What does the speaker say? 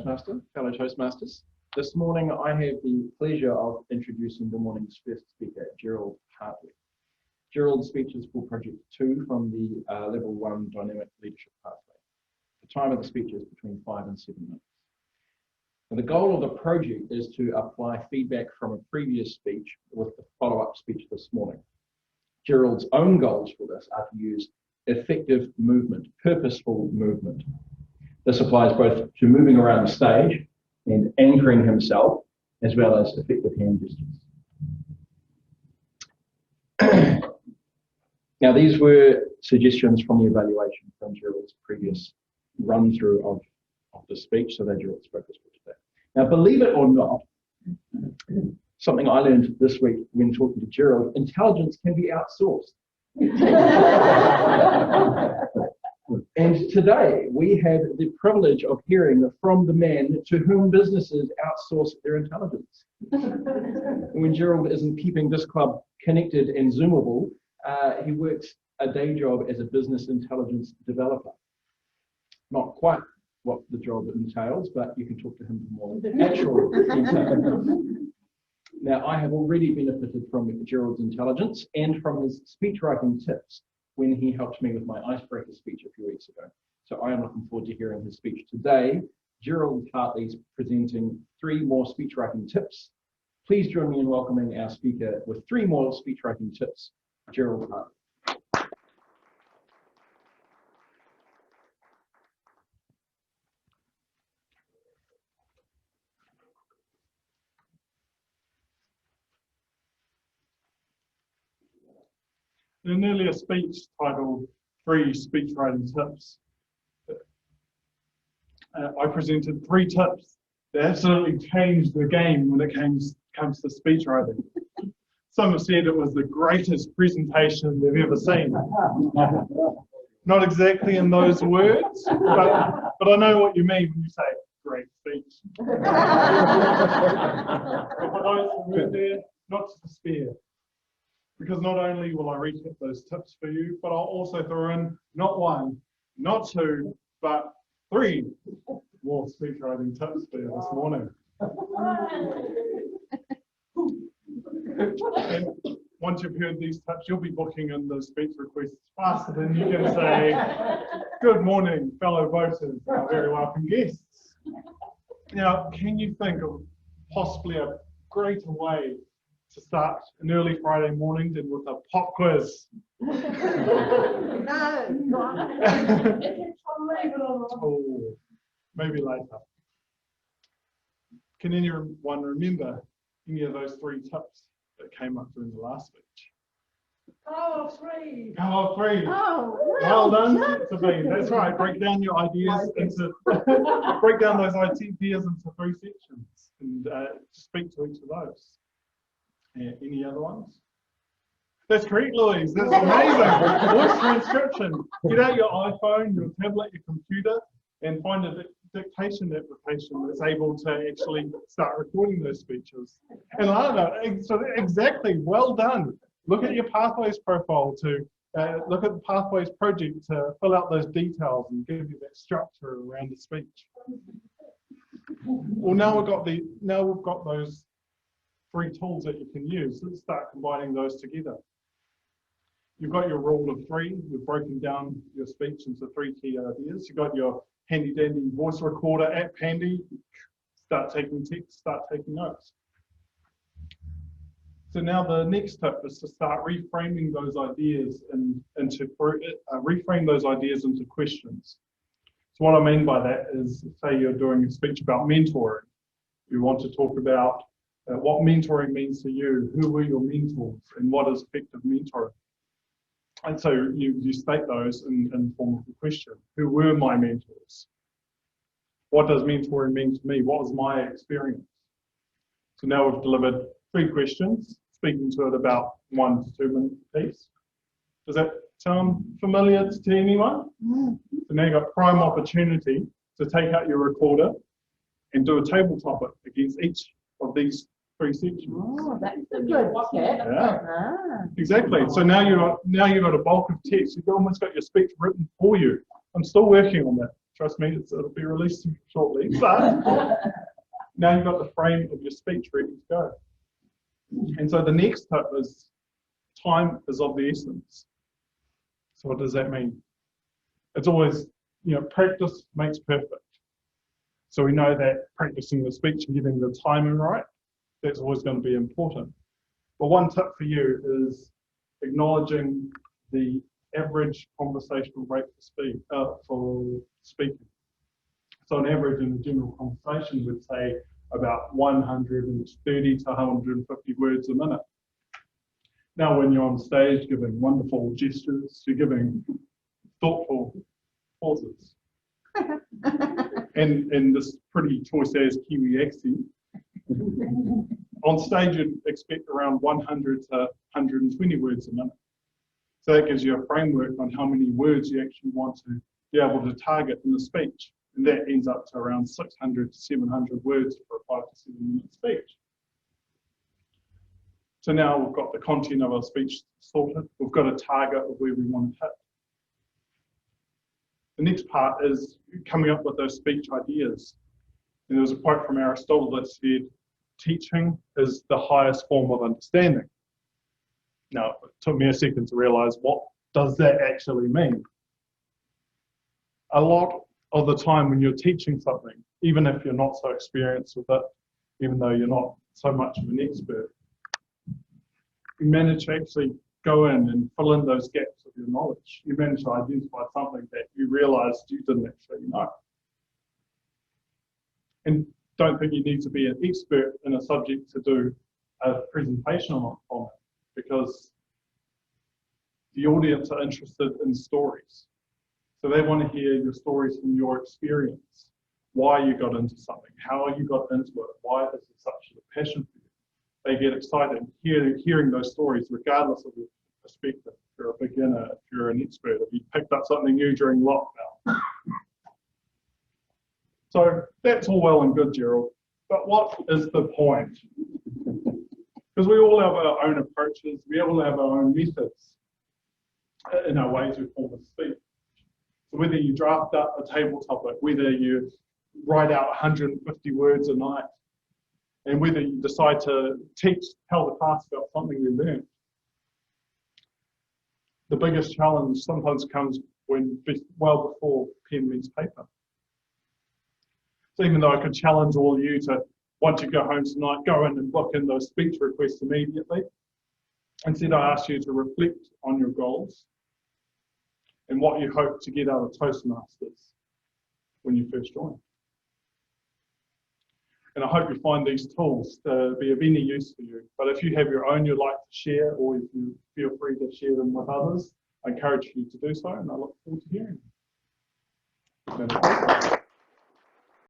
Toastmaster, fellow Toastmasters. This morning I have the pleasure of introducing the morning's first speaker, Gerald Hartley. Gerald's speech is for Project 2 from the Level 1 Dynamic Leadership Pathway. The time of the speech is between 5 and 7 minutes. And the goal of the project is to apply feedback from a previous speech with the follow-up speech this morning. Gerald's own goals for this are to use effective movement, purposeful movement. This applies both to moving around the stage and anchoring himself, as well as effective hand gestures. Now, these were suggestions from the evaluation from Gerald's previous run-through of the speech, so they're Gerald's focus for today. Now, believe it or not, something I learned this week when talking to Gerald, intelligence can be outsourced. And today we have the privilege of hearing from the man to whom businesses outsource their intelligence. When Gerald isn't keeping this club connected and Zoomable, he works a day job as a business intelligence developer. Not quite what the job entails, but you can talk to him for more actual detail. Now, I have already benefited from Gerald's intelligence and from his speech writing tips when he helped me with my icebreaker speech a few weeks ago. So I am looking forward to hearing his speech today. Gerald Hartley's presenting 3 more speech writing tips. Please join me in welcoming our speaker with 3 more speech writing tips, Gerald Hartley. In an earlier speech titled 3 Speech Writing Tips, I presented 3 tips that absolutely changed the game when it comes to speech writing. Some have said it was the greatest presentation they've ever seen. Not exactly in those words, but I know what you mean when you say great speech. But for those who were there, not to despair. Because not only will I recap those tips for you, but I'll also throw in not 1, not 2, but 3 more speech writing tips for you this morning. And once you've heard these tips, you'll be booking in those speech requests faster than you can say, "Good morning, fellow voters, our very welcome guests." Now, can you think of possibly a greater way to start an early Friday morning than with a pop quiz? No. Oh, maybe later. Can anyone remember any of those 3 tips that came up during the last speech? Oh, 3. Oh, 3. Oh, well done, Sabine. That's right. Break down your ideas into break down those ideas into 3 sections and speak to each of those. Any other ones? That's correct, Louise. That's amazing. Voice transcription. Get out your iPhone, your tablet, your computer, and find a dictation application that's able to actually start recording those speeches. And so exactly, well done. Look at your Pathways profile to look at the Pathways project to fill out those details and give you that structure around the speech. Well, now we've got those 3 tools that you can use. Let's start combining those together. You've got your rule of 3. You've broken down your speech into 3 key ideas. You've got your handy dandy voice recorder app handy. Start taking text, start taking notes. So now the next tip is to start reframing those ideas reframe those ideas into questions. So what I mean by that is, say you're doing a speech about mentoring. You want to talk about what mentoring means to you, who were your mentors, and what is effective mentoring. And so you state those in form of a question. Who were my mentors? What does mentoring mean to me? What was my experience? So now we've delivered 3 questions, speaking to it about 1 to 2 minutes apiece. Does that sound familiar to anyone? So now you've got prime opportunity to take out your recorder and do a tabletop it against each of these 3 sections. Oh, that's a good tip. Yeah, exactly. So now you've got a bulk of text. You've almost got your speech written for you. I'm still working on that. Trust me, it'll be released shortly. But now you've got the frame of your speech ready to go. And so the next tip is time is of the essence. So what does that mean? It's always, practice makes perfect. So we know that practicing the speech and getting the timing right, that's always going to be important. But one tip for you is acknowledging the average conversational rate for speaking. So on average in a general conversation, we'd say about 130 to 150 words a minute. Now when you're on stage giving wonderful gestures, you're giving thoughtful pauses. and this pretty choice as Kiwi accent. On stage you'd expect around 100 to 120 words a minute. So that gives you a framework on how many words you actually want to be able to target in the speech. And that ends up to around 600 to 700 words for a 5 to 7 minute speech. So now we've got the content of our speech sorted. We've got a target of where we want to hit. The next part is coming up with those speech ideas. And there was a quote from Aristotle that said, teaching is the highest form of understanding. Now, it took me a second to realize what does that actually mean. A lot of the time when you're teaching something, even if you're not so experienced with it, even though you're not so much of an expert, you manage to actually go in and fill in those gaps of your knowledge. You manage to identify something that you realized you didn't actually know. And don't think you need to be an expert in a subject to do a presentation on it, because the audience are interested in stories. So they want to hear your stories from your experience, why you got into something, how you got into it, why this is such a passion for you. They get excited hearing those stories, regardless of your perspective. If you're a beginner, if you're an expert, if you picked up something new during lockdown. So that's all well and good, Gerald, but what is the point? Because we all have our own approaches, we all have our own methods in our way to form a speech. So whether you draft up a table topic, whether you write out 150 words a night, and whether you decide to tell the class about something you learned, the biggest challenge sometimes comes well before pen meets paper. So even though I could challenge all of you to, once you go home tonight, go in and book in those speech requests immediately, instead I ask you to reflect on your goals and what you hope to get out of Toastmasters when you first join. And I hope you find these tools to be of any use for you. But if you have your own you'd like to share, or if you feel free to share them with others, I encourage you to do so, and I look forward to hearing them.